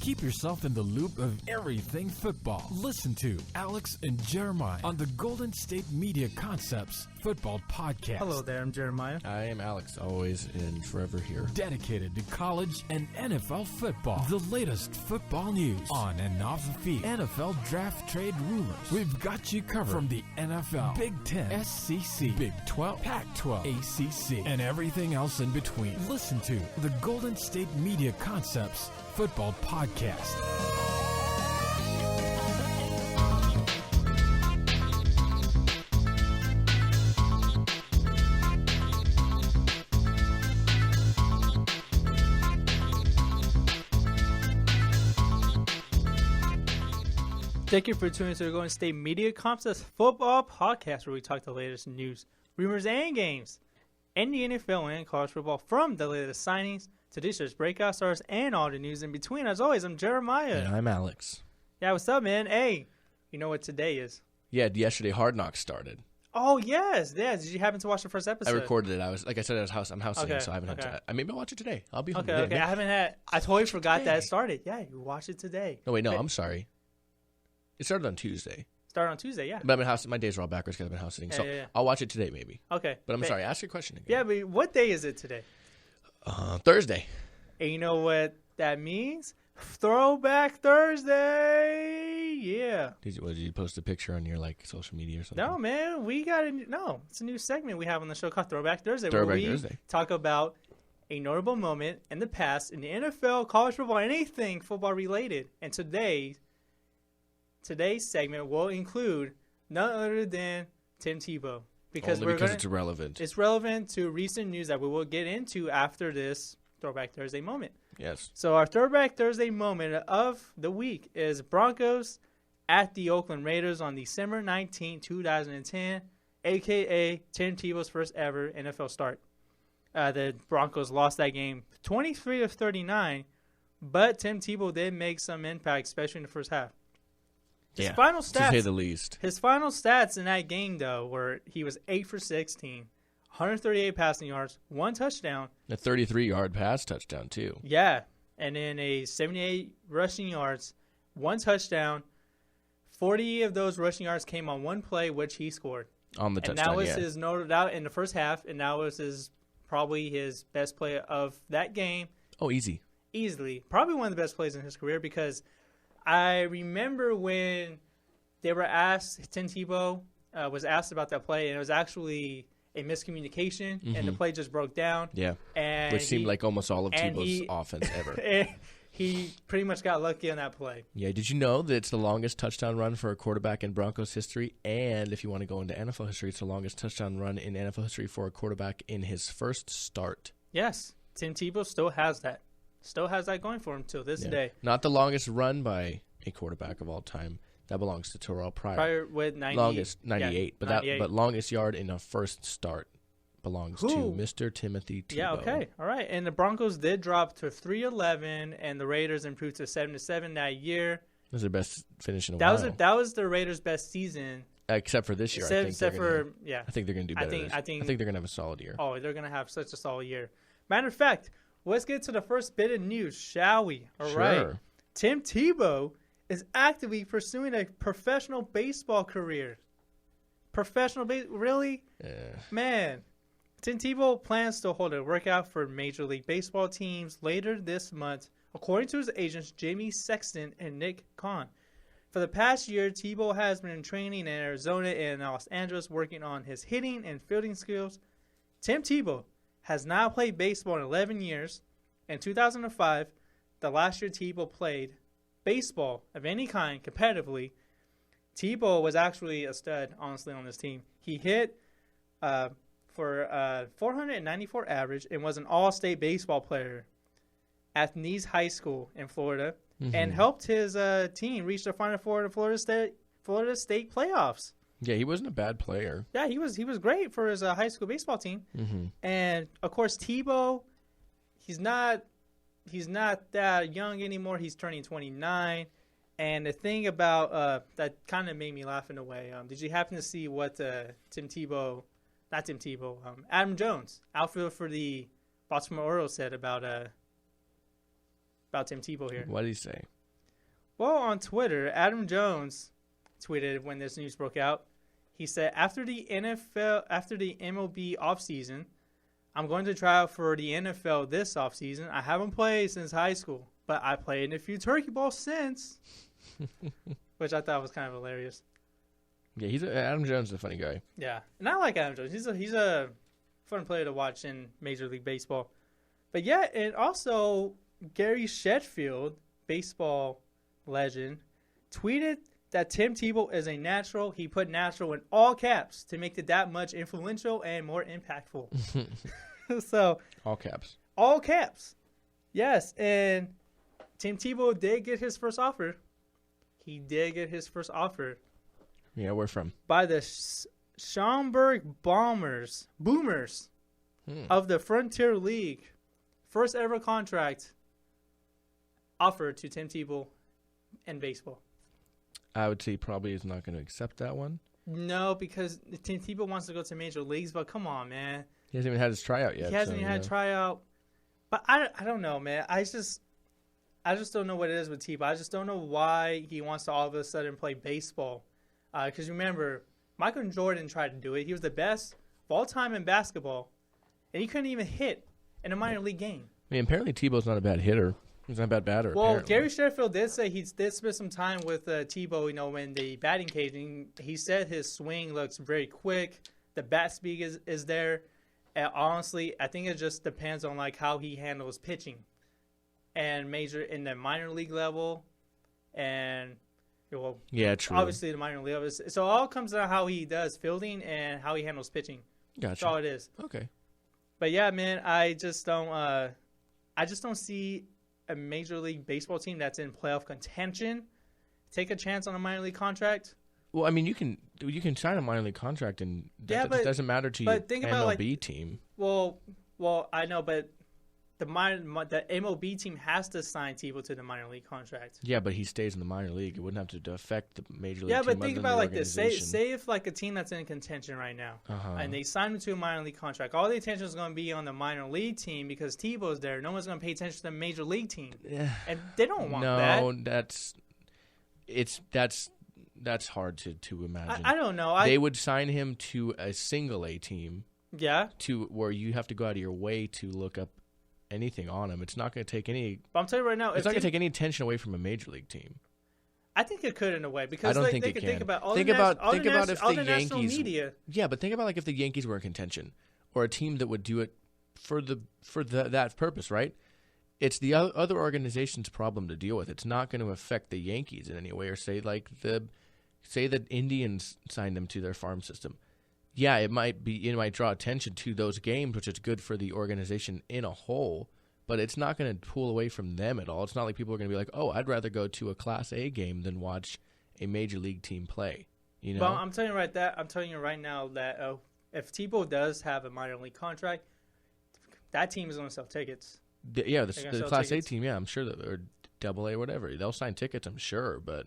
Keep yourself in the loop of everything football. Listen to Alex and Jeremiah on the Golden State Media Concepts Football Podcast. Hello there, I'm Jeremiah. I am Alex, always and forever here. Dedicated to college and NFL football. The latest football news on and off the field. NFL draft trade rumors. We've got you covered from the NFL, Big Ten, SEC, Big 12, Pac-12, ACC, and everything else in between. Listen to the Golden State Media Concepts Football Podcast. Thank you for tuning into the Golden State Media Concepts Football Podcast, where we talk the latest news, rumors, and games in the NFL and college football, from the latest signings to this year's breakout stars and all the news in between. As always, I'm Jeremiah. And I'm Alex. Yeah, what's up, man? Hey, you know what today is? Yeah, yesterday Hard Knocks started. Oh, yes. Yeah, did you happen to watch the first episode? I recorded it. I'm house sitting, so I haven't had time. Maybe I'll watch it today. I'll be home. Okay. I totally forgot that it started. Yeah, you watched it today. No, wait, no, I'm sorry. It started on Tuesday. Started on Tuesday, yeah. But I've been house. My days are all backwards because I've been house sitting. So I'll watch it today, maybe. Okay. But I'm sorry. Ask your question again. Yeah, but what day is it today? Thursday. And you know what that means? Throwback Thursday. Yeah. Did you post a picture on your social media or something? No, man. It's a new segment we have on the show called Throwback Thursday. Throwback where we Thursday. Talk about a notable moment in the past in the NFL, college football, anything football related. And today's segment will include none other than Tim Tebow. Because it's relevant. It's relevant to recent news that we will get into after this Throwback Thursday moment. Yes. So our Throwback Thursday moment of the week is Broncos at the Oakland Raiders on December 19, 2010, a.k.a. Tim Tebow's first ever NFL start. The Broncos lost that game 23-39, but Tim Tebow did make some impact, especially in the first half. His final stats, to say the least. His final stats in that game, though, were he was 8 for 16, 138 passing yards, 1 touchdown. A 33-yard pass touchdown, too. Yeah, and then a 78 rushing yards, 1 touchdown. 40 of those rushing yards came on one play, which he scored. On the touchdown, and that was his noted out in the first half, and that was probably his best play of that game. Oh, easily. Probably one of the best plays in his career, because I remember when they were asked, Tim Tebow was asked about that play, and it was actually a miscommunication, and the play just broke down. Yeah, and which seemed like almost all of Tebow's offense ever. He pretty much got lucky on that play. Yeah, did you know that it's the longest touchdown run for a quarterback in Broncos history? And if you want to go into NFL history, it's the longest touchdown run in NFL history for a quarterback in his first start. Yes, Tim Tebow still has that. Still has that going for him till this day. Not the longest run by a quarterback of all time. That belongs to Terrell Pryor. Pryor with 98. Longest, 98. Yeah, but longest yard in a first start belongs to Mr. Timothy Tebow. Yeah, okay. All right. And the Broncos did drop to 3-11, and the Raiders improved to 7-7 that year. That was their best finish in a while. That was the Raiders' best season. Except for this year. I think they're going to do better. I think they're going to have a solid year. Oh, they're going to have such a solid year. Matter of fact, let's get to the first bit of news, shall we? All right. Tim Tebow is actively pursuing a professional baseball career. Really? Man. Tim Tebow plans to hold a workout for Major League Baseball teams later this month, according to his agents Jamie Sexton and Nick Kahn. For the past year, Tebow has been training in Arizona and Los Angeles, working on his hitting and fielding skills. Tim Tebow has now played baseball in 11 years. In 2005, the last year Tebow played baseball of any kind competitively, Tebow was actually a stud, honestly, on this team. He hit for 494 average and was an all-state baseball player at Nease High School in Florida, and helped his team reach the Final Four of the Florida State playoffs. Yeah, he wasn't a bad player. Yeah, he was great for his high school baseball team. And of course, Tebow, he's not that young anymore. He's turning 29. And the thing about that kind of made me laugh in a way. Did you happen to see what Adam Jones, outfielder for the Baltimore Orioles, said about about Tim Tebow here. What did he say? Well, on Twitter, Adam Jones tweeted when this news broke out. He said, after the MLB offseason, I'm going to try out for the NFL this offseason. I haven't played since high school, but I played in a few turkey balls since, which I thought was kind of hilarious. Yeah, Adam Jones is a funny guy. Yeah, and I like Adam Jones. He's a fun player to watch in Major League Baseball. But yeah, and also Gary Sheffield, baseball legend, tweeted that Tim Tebow is a natural. He put natural in all caps to make it that much influential and more impactful. So all caps. All caps. Yes, and Tim Tebow did get his first offer. He did get his first offer. Yeah, where from? By the Schaumburg Boomers of the Frontier League. First ever contract offered to Tim Tebow in baseball. I would say probably is not going to accept that one. No, because Tim Tebow wants to go to major leagues, but come on, man. He hasn't even had his tryout yet. He hasn't even had a tryout. But I don't know, man. I just don't know what it is with Tebow. I just don't know why he wants to all of a sudden play baseball. Because remember, Michael Jordan tried to do it. He was the best of all time in basketball, and he couldn't even hit in a minor league game. I mean, apparently Tebow's not a bad hitter. He's not a bad batter. Well, apparently. Gary Sheffield did say he did spend some time with Tebow, in the batting cage. And he said his swing looks very quick. The bat speed is there. And honestly, I think it just depends on how he handles pitching, and in the minor league level, and yeah, true. Obviously the minor league level. So it all comes down to how he does fielding and how he handles pitching. Gotcha. That's all it is. Okay. But yeah, man, I just don't see a Major League Baseball team that's in playoff contention take a chance on a minor league contract. Well, I mean, you can sign a minor league contract, and that doesn't matter to your MLB team. Well, I know, but the MLB team has to sign Tebow to the minor league contract. Yeah, but he stays in the minor league. It wouldn't have to affect the major league team. Yeah, but think about this. Say if a team that's in contention right now, and they sign him to a minor league contract, all the attention is going to be on the minor league team because Tebow's there. No one's going to pay attention to the major league team, and they don't want that. No, that's hard to imagine. I don't know. They would sign him to a single A team. Yeah. To where you have to go out of your way to look up anything on him. It's not going to take any. But I'm telling you right now, it's not going to take any attention away from a major league team. I think it could in a way because I don't think they it could can. think about think about if the Yankees. Media. Yeah, but think about if the Yankees were in contention, or a team that would do it for that purpose, right? It's the other organization's problem to deal with. It's not going to affect the Yankees in any way, or say the Indians signed them to their farm system. Yeah, it might draw attention to those games, which is good for the organization in a whole, but it's not going to pull away from them at all. It's not like people are going to be like, oh, I'd rather go to a Class A game than watch a major league team play. Well, I'm telling you right now that if Tebow does have a minor league contract, that team is going to sell tickets. The Class A team, I'm sure, or Double A, whatever, they'll sign tickets, I'm sure, but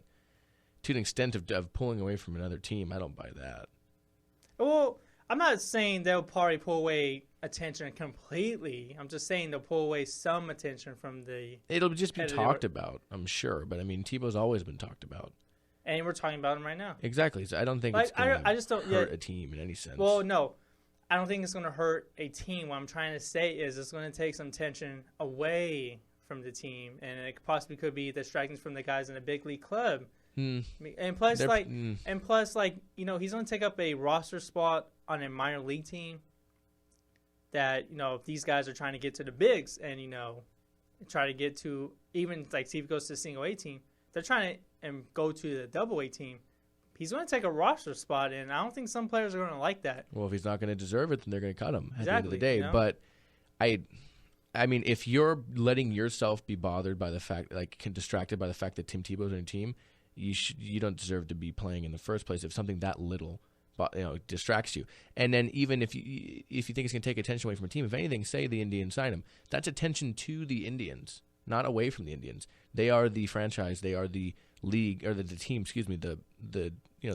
to an extent of pulling away from another team, I don't buy that. Well, I'm not saying they'll probably pull away attention completely. I'm just saying they'll pull away some attention from the. It'll just be talked about, I'm sure. But I mean, Tebow's always been talked about, and we're talking about him right now. Exactly. So I don't think it's going to hurt a team in any sense. Well, no, I don't think it's going to hurt a team. What I'm trying to say is it's going to take some tension away from the team, and it possibly could be distracting from the guys in a big league club. And plus, he's going to take up a roster spot on a minor league team that, if these guys are trying to get to the bigs and, try to get to even, see if he goes to the single A team, they're trying to go to the double A team. He's going to take a roster spot, and I don't think some players are going to like that. Well, if he's not going to deserve it, then they're going to cut him at the end of the day. You know? But I mean, if you're letting yourself be bothered by the fact, distracted by the fact that Tim Tebow's on your team, you don't deserve to be playing in the first place if something that little distracts you. And then even if you think it's going to take attention away from a team, if anything, say the Indians sign him, that's attention to the Indians, not away from the Indians. They are the franchise. They are the league or the team. Excuse me, the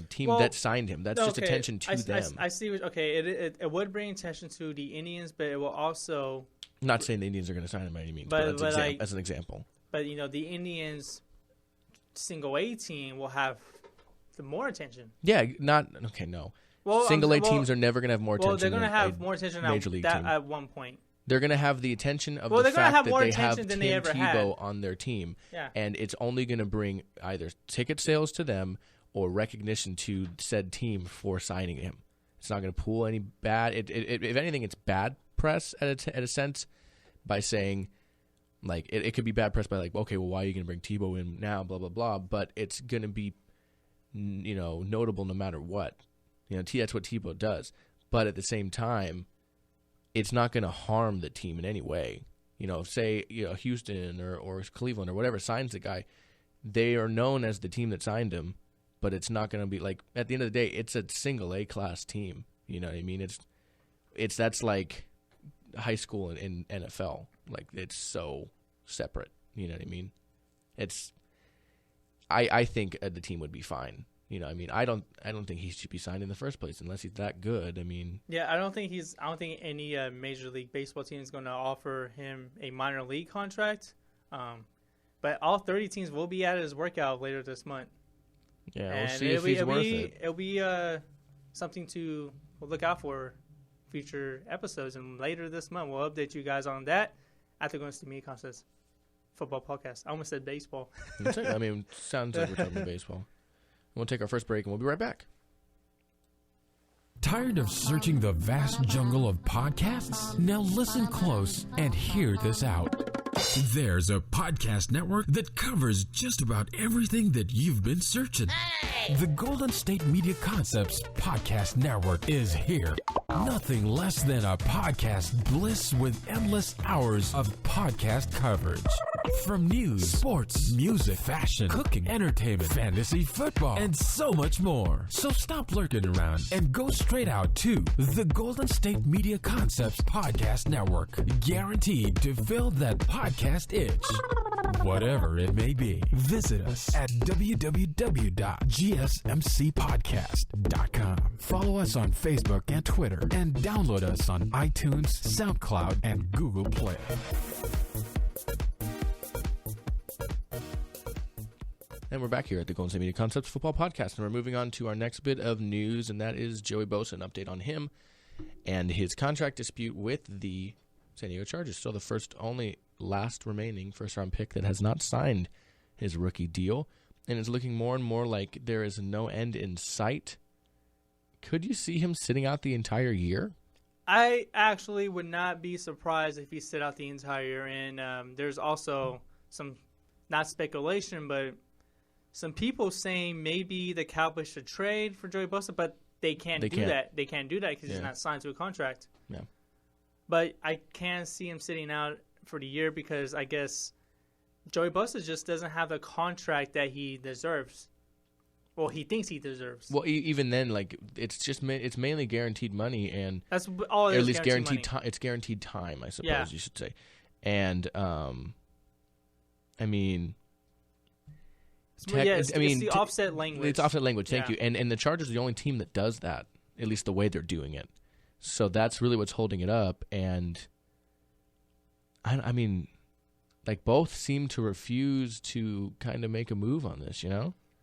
team that signed him. That's just attention to them. I see. It would bring attention to the Indians, but it will also. Not saying the Indians are going to sign him by any means, but as an example. But, the Indians single A team will have the more attention. Yeah, no. Well, single A teams are never going to have more attention. Well, they're going to have more attention Major League team. at one point. They're going to have the attention of Well, the they're gonna fact have that more they have attention Tim than they ever had. Tebow on their team. Yeah. And it's only going to bring either ticket sales to them or recognition to said team for signing him. It's not going to pull any bad. If anything, it's bad press at a sense by saying, like, it could be bad press by like, okay, well, why are you going to bring Tebow in now? Blah blah blah. But it's going to be, notable no matter what. That's what Tebow does. But at the same time, it's not going to harm the team in any way. Say Houston or Cleveland or whatever signs the guy, they are known as the team that signed him. But it's not going to be like, at the end of the day, it's a single A class team. You know what I mean? That's like high school in NFL. Like, it's so separate. You know what I mean? I think the team would be fine. I don't think he should be signed in the first place unless he's that good. Yeah, I don't think any Major League Baseball team is going to offer him a minor league contract. But all 30 teams will be at his workout later this month. Yeah, we'll see if he's worth it. It'll be something to look out for future episodes. And later this month, we'll update you guys on that at the Going to Media Contest football podcast. I almost said baseball. Sounds like we're talking baseball. We'll take our first break, and we'll be right back. Tired of searching the vast jungle of podcasts? Now listen close and hear this out. There's a podcast network that covers just about everything that you've been searching. Hey! The Golden State Media Concepts Podcast Network is here. Nothing less than a podcast bliss with endless hours of podcast coverage. From news, sports, music, fashion, cooking, entertainment, fantasy, football, and so much more. So stop lurking around and go straight out to the Golden State Media Concepts Podcast Network. Guaranteed to fill that podcast itch. Whatever it may be. Visit us at www.gsmcpodcast.com. Follow us on Facebook and Twitter, and download us on iTunes, SoundCloud, and Google Play. And we're back here at the Golden State Media Concepts Football Podcast, and we're moving on to our next bit of news, and that is Joey Bosa, an update on him and his contract dispute with the San Diego Chargers. Still the last remaining first-round pick that has not signed his rookie deal, and it's looking more and more like there is no end in sight. Could you see him sitting out the entire year? I actually would not be surprised if he sit out the entire year, and there's also some, not speculation, but some people saying maybe the Cowboys should trade for Joey Bosa, but they can't do that. They can't do that because he's not signed to a contract. Yeah. But I can see him sitting out for the year because I guess Joey Bosa just doesn't have the contract that he deserves. Well, he thinks he deserves. Well, even then, like it's mainly guaranteed money, and that's all. It is, at least guaranteed time. It's guaranteed time, I suppose you should say. And it's the offset language. It's offset language. Thank you. And the Chargers are the only team that does that, at least the way they're doing it. So that's really what's holding it up. And both seem to refuse to kind of make a move on this.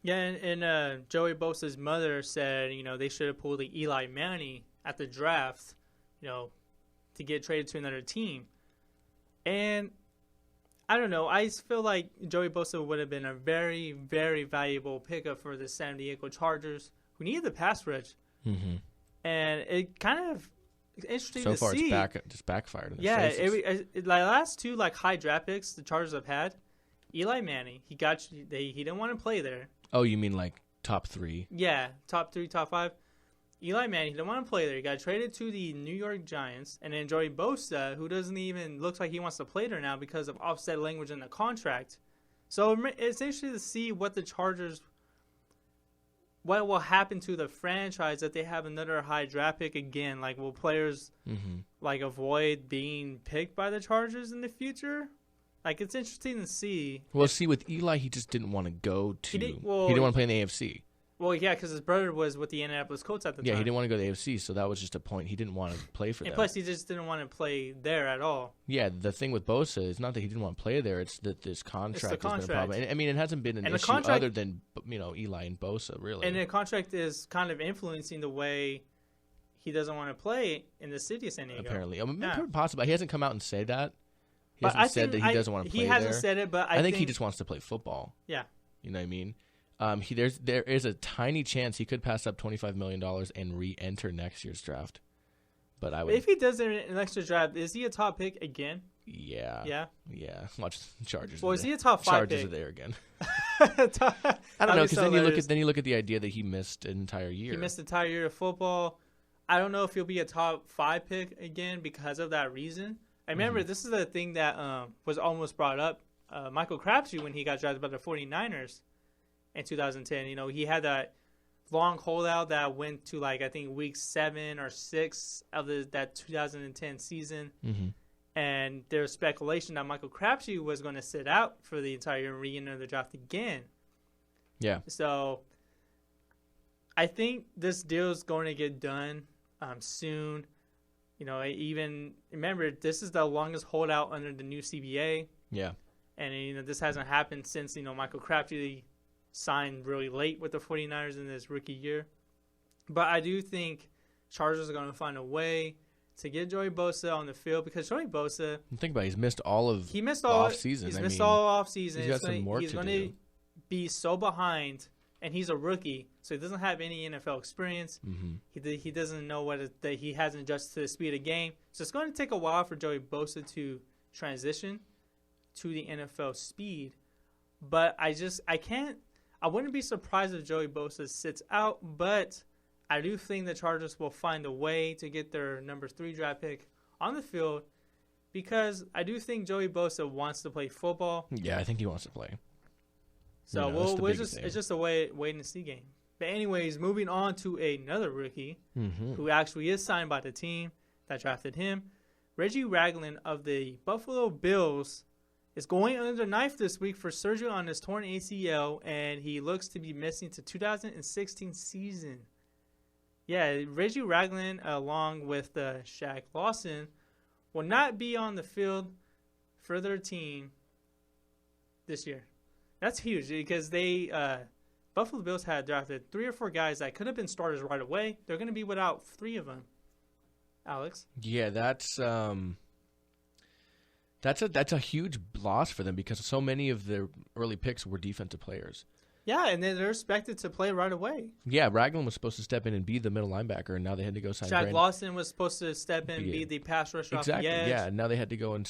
Yeah, and Joey Bosa's mother said, they should have pulled the Eli Manning at the draft, to get traded to another team. And I don't know. I feel like Joey Bosa would have been a very, very valuable pickup for the San Diego Chargers, who needed the pass rush. Mm-hmm. And it kind of interesting to see. So far, it's just backfired. The last two high draft picks the Chargers have had, Eli Manning, he didn't want to play there. Oh, you mean like top three? Yeah, top 3, top 5. Eli Manning, he didn't want to play there. He got traded to the New York Giants. And then Joey Bosa, who doesn't even look like he wants to play there now because of offset language in the contract. So it's interesting to see what will happen to the franchise if they have another high draft pick again. Will players avoid being picked by the Chargers in the future? It's interesting to see. Well, with Eli, he just didn't want to go to. He didn't want to play in the AFC. Well, yeah, because his brother was with the Indianapolis Colts at the time. Yeah, he didn't want to go to the AFC, so that was just a point. He didn't want to play for them. And plus, he just didn't want to play there at all. Yeah, the thing with Bosa is not that he didn't want to play there; it's that this contract has been a problem. And, I mean, it hasn't been an issue other than Eli and Bosa, really. And the contract is kind of influencing the way he doesn't want to play in the city of San Diego. Apparently, possibly he hasn't come out and said that. He hasn't said that he doesn't want to play there. He hasn't said it, but I think he just wants to play football. Yeah, you know what I mean. There is a tiny chance he could pass up $25 million and re-enter next year's draft. But if he does an extra draft, is he a top pick again? Yeah. Yeah? Yeah. Watch Chargers. Well, is he a top 5 pick? Chargers are there again. I don't know, because then you look at the idea that he missed an entire year. He missed an entire year of football. I don't know if he'll be a top 5 pick again because of that reason. I remember this is the thing that was almost brought up. Michael Crabtree, when he got drafted by the 49ers in 2010, he had that long holdout that went to I think week 7 or 6 of that 2010 season. Mm-hmm. And there's speculation that Michael Crabtree was going to sit out for the entire year and re-enter the draft again. Yeah. So I think this deal is going to get done soon. Even remember, this is the longest holdout under the new CBA. Yeah. And, this hasn't happened since, Michael Crabtree signed really late with the 49ers in his rookie year. But I do think Chargers are going to find a way to get Joey Bosa on the field because Joey Bosa. Think about it, he's missed all of off season. He's missed all off season. He's got some more to do. He's going to be so behind, and he's a rookie, so he doesn't have any NFL experience. Mm-hmm. He doesn't know that he hasn't adjusted to the speed of the game. So it's going to take a while for Joey Bosa to transition to the NFL speed. But I wouldn't be surprised if Joey Bosa sits out, but I do think the Chargers will find a way to get their number 3 draft pick on the field because I do think Joey Bosa wants to play football. Yeah, I think he wants to play. So it's just a wait and see game. But anyways, moving on to another rookie who actually is signed by the team that drafted him. Reggie Ragland of the Buffalo Bills is going under the knife this week for surgery on his torn ACL, and he looks to be missing the 2016 season. Yeah, Reggie Ragland, along with Shaq Lawson, will not be on the field for their team this year. That's huge because Buffalo Bills had drafted 3 or 4 guys that could have been starters right away. They're going to be without 3 of them. Alex? Yeah, that's a huge loss for them because so many of their early picks were defensive players. Yeah, and they're expected to play right away. Yeah, Ragland was supposed to step in and be the middle linebacker, and now they had to go sign Shaq Lawson was supposed to step in and be the pass rusher off the edge. Exactly, yeah. Now they had to go and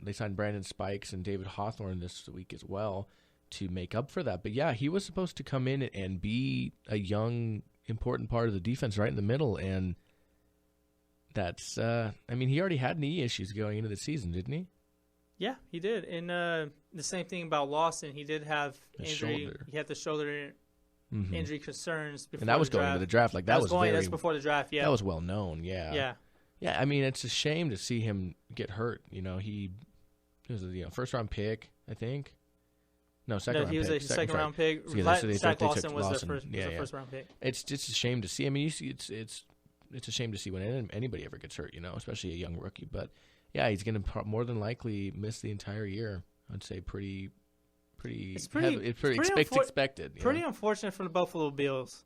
they signed Brandon Spikes and David Hawthorne this week as well to make up for that. But yeah, he was supposed to come in and be a young, important part of the defense right in the middle, and that's, he already had knee issues going into the season, didn't he? Yeah, he did. And the same thing about Lawson. He did have injury. Shoulder. He had the shoulder injury concerns before and that was the draft. going into the draft. That's before the draft, yeah. That was well known, yeah. Yeah. Yeah, it's a shame to see him get hurt. He was a first-round pick, I think. No, second-round pick. He was a second-round pick. Shaq Lawson was the first-round pick. It's just a shame to see. It's a shame to see when anybody ever gets hurt, especially a young rookie. But, yeah, he's going to more than likely miss the entire year. I'd say pretty expected. Pretty unfortunate for the Buffalo Bills,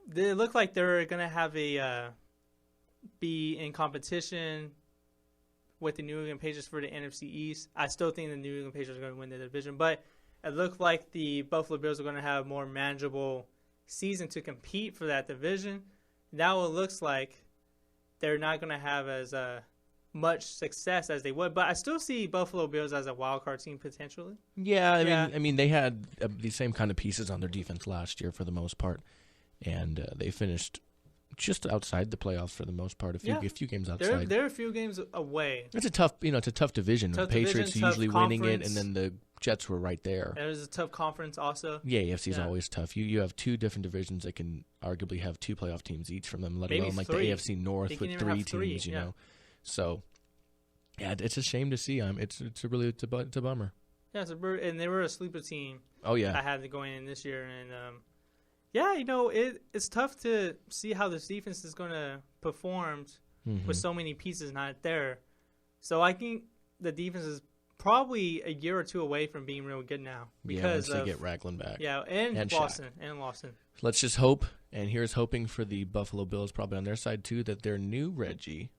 they look like they're going to have be in competition with the New England Patriots for the NFC East. I still think the New England Patriots are going to win the division, but it looked like the Buffalo Bills are going to have a more manageable season to compete for that division. Now it looks like they're not going to have as much success as they would, but I still see Buffalo Bills as a wild card team potentially. Yeah, I mean they had the same kind of pieces on their defense last year for the most part, and they finished just outside the playoffs for the most part. A few games outside. They're a few games away. It's a tough division. The Patriots are usually winning it, and then the Jets were right there. It was a tough conference also. Yeah, AFC is always tough. You have 2 different divisions that can arguably have 2 playoff teams each from them, let alone like the AFC North with 3 teams. You know, so yeah, it's a shame to see. It's a bummer. Yeah, and they were a sleeper team. Oh, yeah. I had to go in this year. And, it's tough to see how this defense is going to perform with so many pieces not there. So I think the defense is probably a year or two away from being real good now. Because once they get Ragland back. Yeah, and Lawson. Let's just hope, and here's hoping for the Buffalo Bills, probably on their side too, that their new Reggie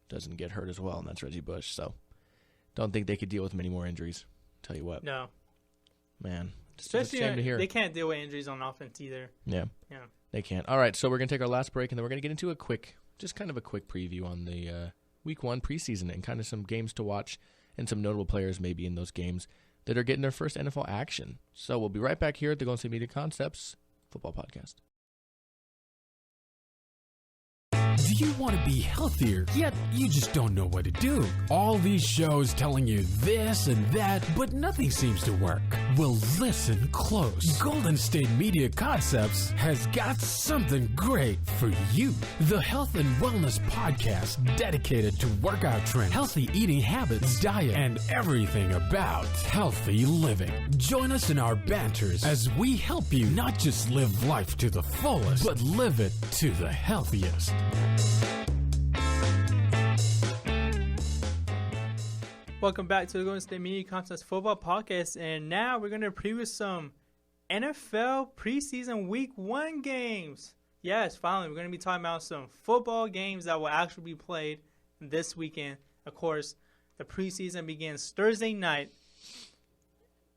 doesn't get hurt as well, and that's Reggie Bush. So don't think they could deal with many more injuries. Tell you what. No. Man, it's especially a shame to hear. They can't deal with injuries on offense either. Yeah, they can't. All right, so we're going to take our last break, and then we're going to get into a quick preview on the Week 1 preseason and kind of some games to watch and some notable players maybe in those games that are getting their first NFL action. So we'll be right back here at the Golden State Media Concepts Football Podcast. Do you want to be healthier, yet you just don't know what to do? All these shows telling you this and that, but nothing seems to work. Well, listen close. Golden State Media Concepts has got something great for you. The Health and Wellness Podcast dedicated to workout trends, healthy eating habits, diet, and everything about healthy living. Join us in our banters as we help you not just live life to the fullest, but live it to the healthiest. Welcome back to the Golden State Media Concepts Football Podcast, and now we're going to preview some NFL Preseason Week 1 games. Yes, finally, we're going to be talking about some football games that will actually be played this weekend. Of course, the preseason begins Thursday night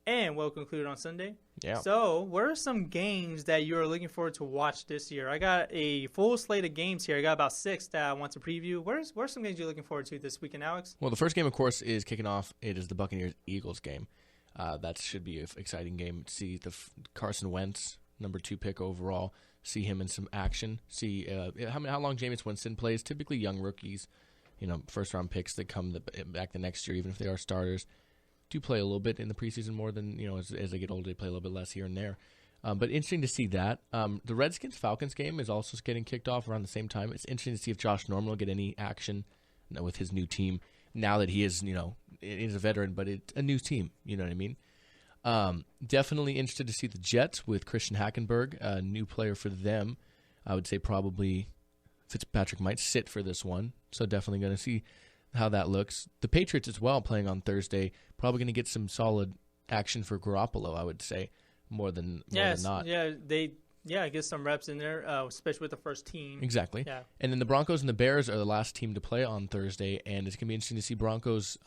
and will conclude on Sunday. Yeah. So, what are some games that you're looking forward to watch this year? I got a full slate of games here. I got about 6 that I want to preview. Where's some games you're looking forward to this weekend, Alex? Well, the first game, of course, is kicking off. It is the Buccaneers-Eagles game. That should be an exciting game to see Carson Wentz, number 2 pick overall, see him in some action, see how long Jameis Winston plays. Typically young rookies, first-round picks that come back the next year, even if they are starters, do play a little bit in the preseason more than, as they get older, they play a little bit less here and there. But interesting to see that. The Redskins-Falcons game is also getting kicked off around the same time. It's interesting to see if Josh Norman will get any action with his new team now that he is, he's a veteran, but it's a new team. You know what I mean? Definitely interested to see the Jets with Christian Hackenberg, a new player for them. I would say probably Fitzpatrick might sit for this one, so definitely going to see how that looks. The Patriots as well playing on Thursday, probably going to get some solid action for Garoppolo, I would say, more than not. Yeah, get some reps in there, especially with the first team. Exactly. Yeah. And then the Broncos and the Bears are the last team to play on Thursday, and it's going to be interesting to see Broncos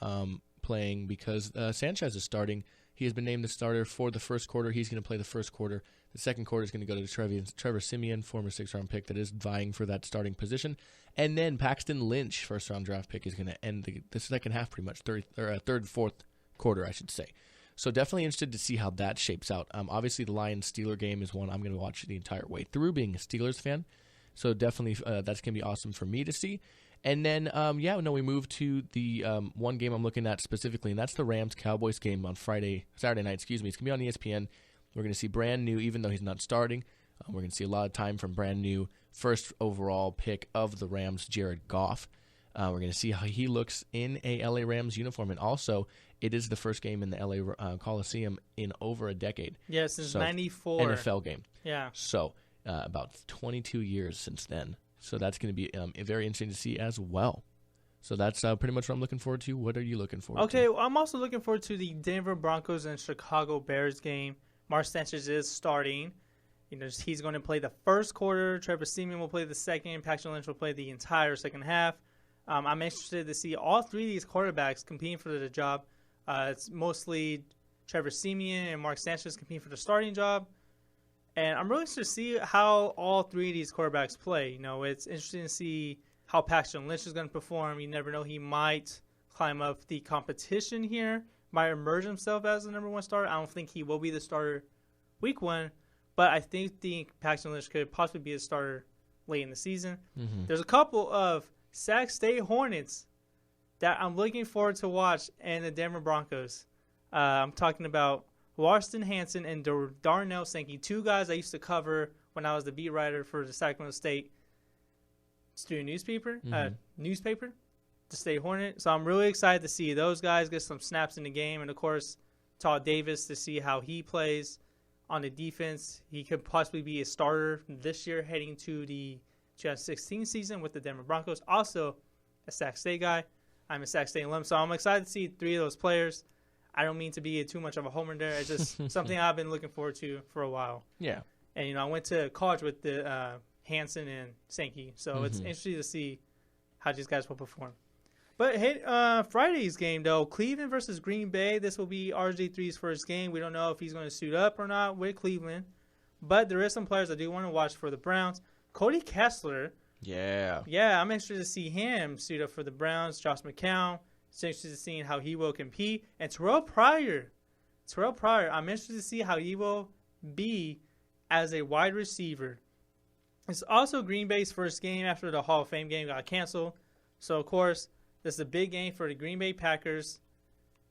playing because Sanchez is starting. He has been named the starter for the first quarter. He's going to play the first quarter. The second quarter is going to go to Trevor Siemian, former 6th-round pick that is vying for that starting position. And then Paxton Lynch, first-round draft pick, is going to end the second half pretty much, third, fourth quarter, I should say. So definitely interested to see how that shapes out. Obviously, the Lions-Steeler game is one I'm going to watch the entire way through, being a Steelers fan. So definitely that's going to be awesome for me to see. And then, we move to the one game I'm looking at specifically, and that's the Rams-Cowboys game on Saturday night. It's going to be on ESPN. We're going to see brand new, even though he's not starting. We're going to see a lot of time from brand new first overall pick of the Rams, Jared Goff. We're going to see how he looks in a LA Rams uniform. And also, it is the first game in the LA Coliseum in over a decade. Yeah, since 94. NFL game. Yeah. So about 22 years since then. So that's going to be very interesting to see as well. So that's pretty much what I'm looking forward to. What are you looking forward to? Okay, well, I'm also looking forward to the Denver Broncos and Chicago Bears game. Mark Sanchez is starting. He's going to play the first quarter. Trevor Siemian will play the second. Paxton Lynch will play the entire second half. I'm interested to see all 3 of these quarterbacks competing for the job. It's mostly Trevor Siemian and Mark Sanchez competing for the starting job. And I'm really interested to see how all 3 of these quarterbacks play. It's interesting to see how Paxton Lynch is going to perform. You never know. He might climb up the competition here, might emerge himself as the number 1 starter. I don't think he will be the starter week 1, but I think Paxton Lynch could possibly be a starter late in the season. Mm-hmm. There's a couple of Sac State Hornets that I'm looking forward to watch in the Denver Broncos. I'm talking about Washington Hanson and Darnell Sankey, 2 guys I used to cover when I was the beat writer for the Sacramento State student newspaper, the State Hornet. So I'm really excited to see those guys get some snaps in the game. And, of course, Todd Davis to see how he plays on the defense. He could possibly be a starter this year heading to the 2016 season with the Denver Broncos. Also, a Sac State guy. I'm a Sac State alum, so I'm excited to see 3 of those players. I don't mean to be too much of a homer there. It's just something I've been looking forward to for a while. Yeah. And, I went to college with the Hansen and Sankey, so it's interesting to see how these guys will perform. But hey, Friday's game, though, Cleveland versus Green Bay. This will be RG3's first game. We don't know if he's going to suit up or not with Cleveland. But there is some players I do want to watch for the Browns. Cody Kessler. Yeah. Yeah, I'm interested to see him suit up for the Browns. Josh McCown. It's interested to see how he will compete. And Terrell Pryor, I'm interested to see how he will be as a wide receiver. It's also Green Bay's first game after the Hall of Fame game got canceled. So, of course, this is a big game for the Green Bay Packers,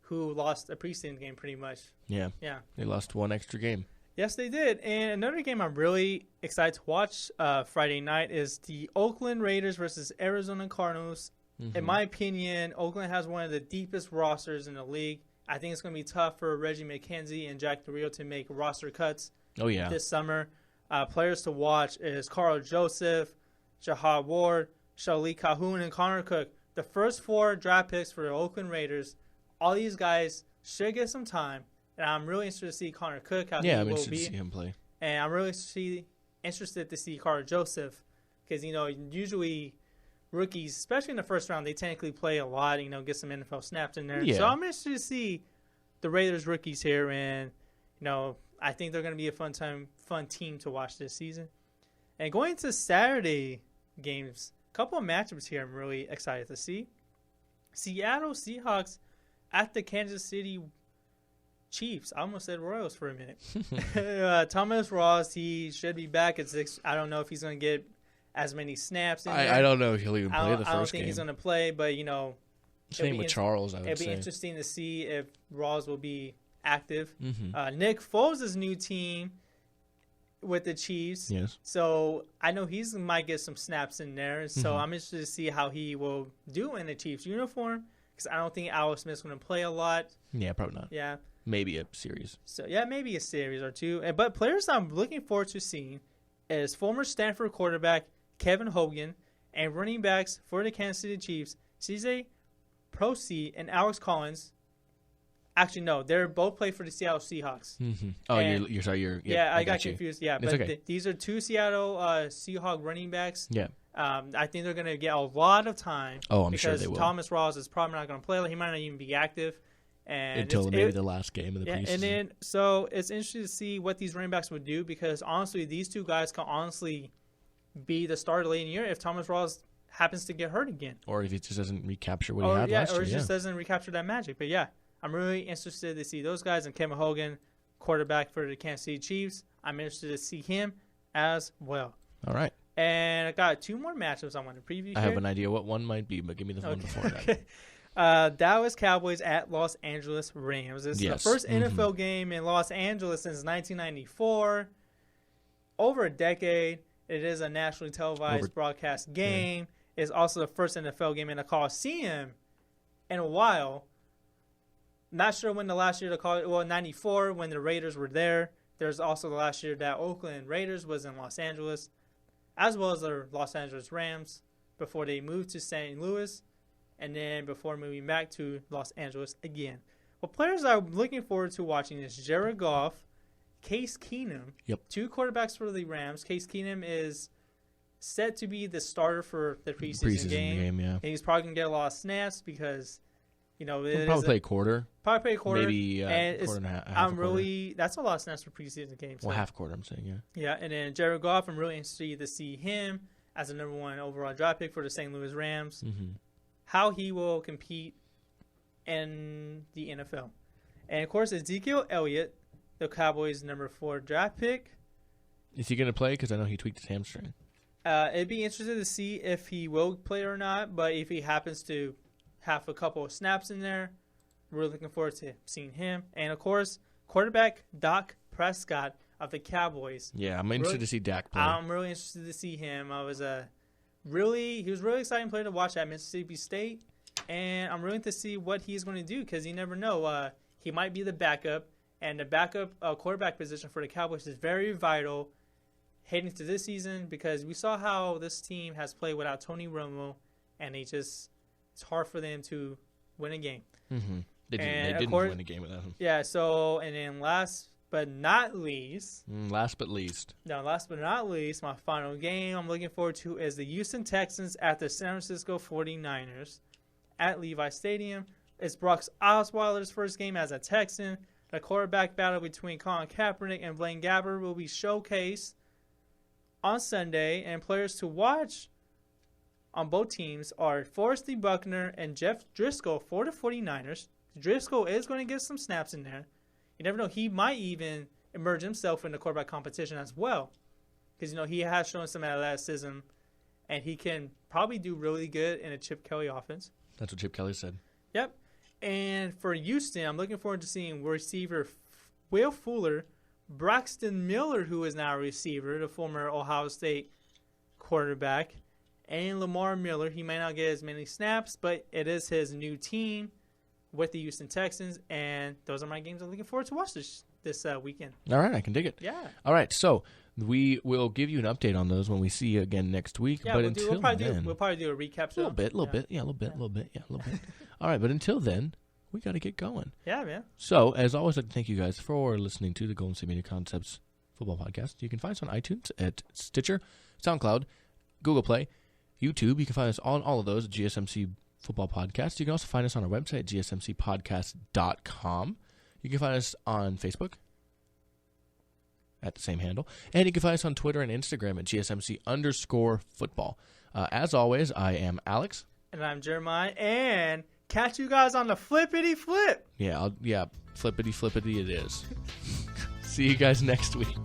who lost a preseason game pretty much. Yeah. They lost one extra game. Yes, they did. And another game I'm really excited to watch Friday night is the Oakland Raiders versus Arizona Cardinals. In my opinion, Oakland has one of the deepest rosters in the league. I think it's going to be tough for Reggie McKenzie and Jack Del Rio to make roster cuts this summer. Players to watch is Carl Joseph, Jahad Ward, Shalik Calhoun, and Connor Cook. The first 4 draft picks for the Oakland Raiders. All these guys should get some time. And I'm really interested to see Connor Cook, how he will be. Yeah, I'm interested to see him play. And I'm really interested to see Carl Joseph because, usually rookies, especially in the first round, they technically play a lot, get some NFL snaps in there. Yeah. So I'm interested to see the Raiders rookies here. And, I think they're going to be a fun team to watch this season. And going to Saturday games, a couple of matchups here I'm really excited to see. Seattle Seahawks at the Kansas City Chiefs. I almost said Royals for a minute. Thomas Ross, he should be back at 6. I don't know if he's going to get as many snaps in there. I don't know if he'll even play the first game. I don't think he's going to play, but, Same with Charles, I would say. It'll be interesting to see if Ross will be active. Nick Foles' new team with the Chiefs. Yes. So I know he might get some snaps in there. So I'm interested to see how he will do in the Chiefs uniform because I don't think Alex Smith's going to play a lot. Yeah, probably not. Yeah. Maybe a series. So, yeah, maybe a series or 2. But players I'm looking forward to seeing is former Stanford quarterback Kevin Hogan and running backs for the Kansas City Chiefs, CJ Prosey and Alex Collins. Actually, no, they're both play for the Seattle Seahawks. Oh, you're sorry. I got confused. Yeah, it's but okay. These are 2 Seattle Seahawk running backs. Yeah. I think they're going to get a lot of time. Oh, I'm sure they will. Because Thomas Ross is probably not going to play. He might not even be active. And until maybe the last game of the preseason. And then, so it's interesting to see what these running backs would do because, honestly, these 2 guys can honestly be the starter late in the year if Thomas Ross happens to get hurt again. Or if he just doesn't recapture what he had last year. Or he just doesn't recapture that magic. But, yeah, I'm really interested to see those guys. And Kevin Hogan, quarterback for the Kansas City Chiefs, I'm interested to see him as well. All right. And I got 2 more matchups I want to preview here. I have an idea what one might be, but give me the one before that. Dallas Cowboys at Los Angeles Rams. This is the first NFL game in Los Angeles since 1994. Over a decade. It is a nationally televised broadcast game. Yeah. It's also the first NFL game in a Coliseum in a while. Not sure when the last year the 94 when the Raiders were there. There's also the last year that Oakland Raiders was in Los Angeles, as well as the Los Angeles Rams before they moved to St. Louis. And then before moving back to Los Angeles again. Well, players I'm looking forward to watching is Jared Goff, Case Keenum. Yep. 2 quarterbacks for the Rams. Case Keenum is set to be the starter for the preseason game. Yeah. And he's probably going to get a lot of snaps because, he'll probably play a quarter. Probably play a quarter. Maybe a quarter and a half. That's a lot of snaps for preseason games. Well, half quarter, I'm saying, yeah. Yeah, and then Jared Goff, I'm really interested to see him as the number 1 overall draft pick for the St. Louis Rams. How he will compete in the NFL. And, of course, Ezekiel Elliott, the Cowboys' number 4 draft pick. Is he going to play? Because I know he tweaked his hamstring. It'd be interesting to see if he will play or not. But if he happens to have a couple of snaps in there, we're looking forward to seeing him. And, of course, quarterback Dak Prescott of the Cowboys. Yeah, I'm interested to see Dak play. I'm really interested to see him. He was a really exciting player to watch at Mississippi State, and I'm really to see what he's going to do because you never know. he might be the backup, and the backup quarterback position for the Cowboys is very vital heading to this season because we saw how this team has played without Tony Romo, and it's hard for them to win a game. Mm-hmm. They didn't win a game without him. Yeah, so, and then last but not least, my final game I'm looking forward to is the Houston Texans at the San Francisco 49ers at Levi Stadium. It's Brock Osweiler's first game as a Texan. The quarterback battle between Colin Kaepernick and Blaine Gabbert will be showcased on Sunday, and players to watch on both teams are Forrest Buckner and Jeff Driscoll for the 49ers. Driscoll is going to get some snaps in there. You never know. He might even emerge himself in the quarterback competition as well. Because, he has shown some athleticism, and he can probably do really good in a Chip Kelly offense. That's what Chip Kelly said. Yep. And for Houston, I'm looking forward to seeing receiver Will Fuller, Braxton Miller, who is now a receiver, the former Ohio State quarterback, and Lamar Miller. He may not get as many snaps, but it is his new team with the Houston Texans, and those are my games I'm looking forward to watch this weekend. All right, I can dig it. Yeah. All right, so we will give you an update on those when we see you again next week. Yeah, but we'll probably do a recap show. A little bit. All right, but until then, we got to get going. Yeah, man. So, as always, I'd like to thank you guys for listening to the Golden State Media Concepts Football Podcast. You can find us on iTunes, at Stitcher, SoundCloud, Google Play, YouTube. You can find us on all of those at GSMC Football Podcast. You can also find us on our website, gsmcpodcast.com. You can find us on Facebook at the same handle. And you can find us on Twitter and Instagram at GSMC_football. As always, I am Alex. And I'm Jeremiah. And catch you guys on the flippity flip. Yeah, flippity flippity it is. See you guys next week.